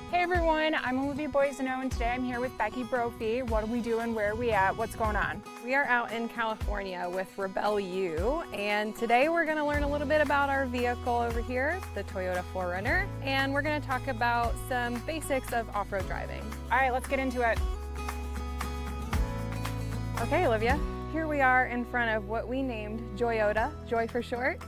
Hey everyone, I'm Olivia Boisano and today I'm here with Becky Brophy. What are we doing? Where are we at? What's going on? We are out in California with Rebelle U, and today we're going to learn a little bit about our vehicle over here, the Toyota 4Runner, and we're going to talk about some basics of off-road driving. All right, let's get into it. Okay, Olivia, here we are in front of what we named Joyota, Joy for short.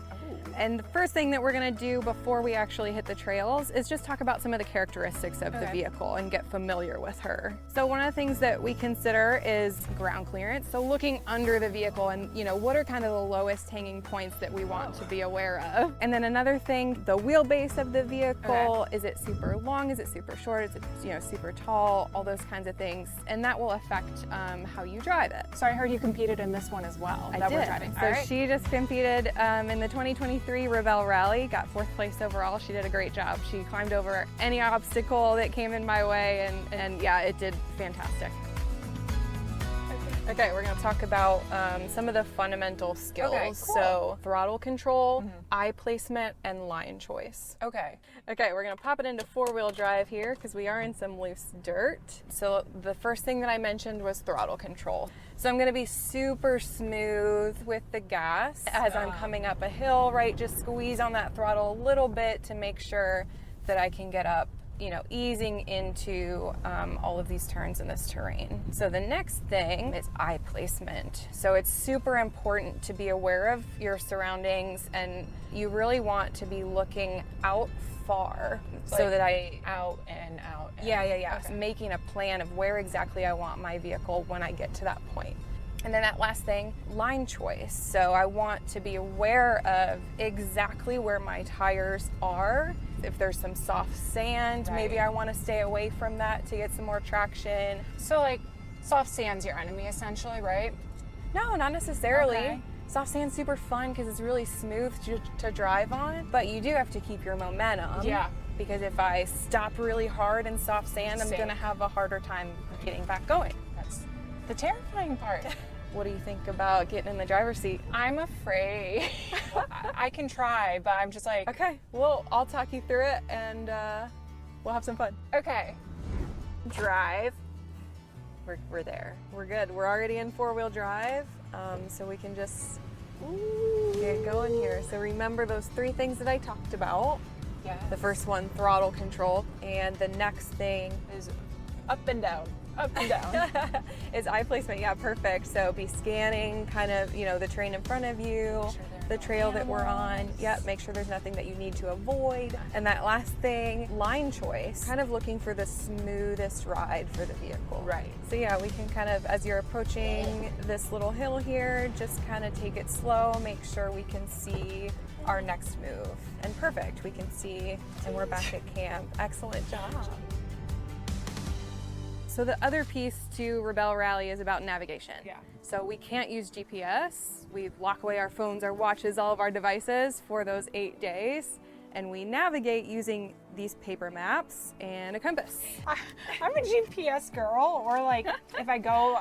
And the first thing that we're going to do before we actually hit the trails is just talk about some of the characteristics of the vehicle and get familiar with her. So one of the things that we consider is ground clearance. So looking under the vehicle and, what are kind of the lowest hanging points that we want to be aware of. And then another thing, the wheelbase of the vehicle. Is it super long? Is it super short? Is it, super tall? All those kinds of things. And that will affect how you drive it. So I heard you competed in this one as well. I did. So she just competed in the 2023 Rebelle Rally, got 4th place overall. She did a great job. She climbed over any obstacle that came in my way, and yeah, it did fantastic. Okay, we're going to talk about some of the fundamental skills. Okay, cool. So throttle control, eye placement, and line choice. Okay, we're going to pop it into 4-wheel drive here because we are in some loose dirt. So the first thing that I mentioned was throttle control. So I'm going to be super smooth with the gas as I'm coming up a hill, right? Just squeeze on that throttle a little bit to make sure that I can get up, easing into all of these turns in this terrain. So the next thing is eye placement. So it's super important to be aware of your surroundings, and you really want to be looking out far so that out and out. Yeah. Okay. Making a plan of where exactly I want my vehicle when I get to that point. And then that last thing, line choice. So I want to be aware of exactly where my tires are. If there's some soft sand, maybe I want to stay away from that to get some more traction. So like soft sand's your enemy essentially, right? No, not necessarily. Okay. Soft sand's super fun because it's really smooth to drive on, but you do have to keep your momentum. Yeah. Because if I stop really hard in soft sand, I'm going to have a harder time getting back going. That's the terrifying part. What do you think about getting in the driver's seat? I'm afraid. I can try, but I'm just like... Okay, well, I'll talk you through it and we'll have some fun. Okay. Drive. We're there. We're good. We're already in 4-wheel drive, so we can just get going here. So remember those 3 things that I talked about. Yeah. The first one, throttle control, and the next thing Is up and down. Up and down. is eye placement. Yeah, perfect. So be scanning kind of, the terrain in front of you, the trail that we're on. Yep, make sure there's nothing that you need to avoid. And that last thing, line choice, kind of looking for the smoothest ride for the vehicle. Right. So yeah, we can kind of, as you're approaching this little hill here, just kind of take it slow, make sure we can see our next move. And perfect, we can see, and we're back at camp. Excellent job. So the other piece to Rebelle Rally is about navigation. Yeah. So we can't use GPS. We lock away our phones, our watches, all of our devices for those 8 days. And we navigate using these paper maps and a compass. I'm a GPS girl, or like if I go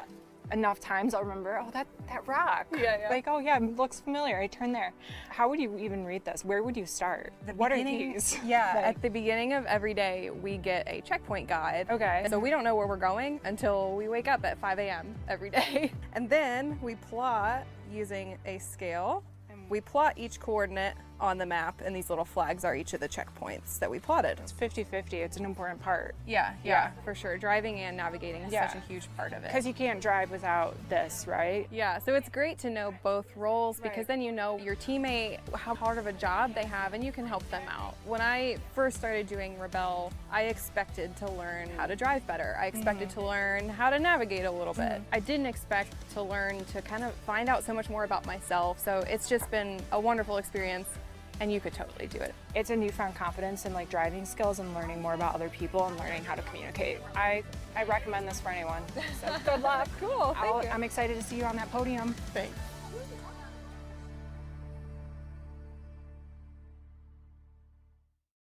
enough times, I'll remember, oh, that rock. Yeah. Like, oh yeah, it looks familiar. I turn there. How would you even read this? Where would you start? What are these? Yeah, Like, at the beginning of every day, we get a checkpoint guide. Okay. So we don't know where we're going until we wake up at 5 a.m. every day. And then we plot using a scale. We plot each coordinate on the map, and these little flags are each of the checkpoints that we plotted. It's 50-50. It's an important part. Yeah, for sure. Driving and navigating is such a huge part of it. Because you can't drive without this, right? Yeah, so it's great to know both roles because then you know your teammate, how hard of a job they have, and you can help them out. When I first started doing Rebelle, I expected to learn how to drive better. I expected to learn how to navigate a little bit. I didn't expect to learn to kind of find out so much more about myself. So it's just been a wonderful experience. And you could totally do it. It's a newfound confidence in like driving skills and learning more about other people and learning how to communicate. I recommend this for anyone. So good luck. Cool, thank you. I'm excited to see you on that podium. Thanks.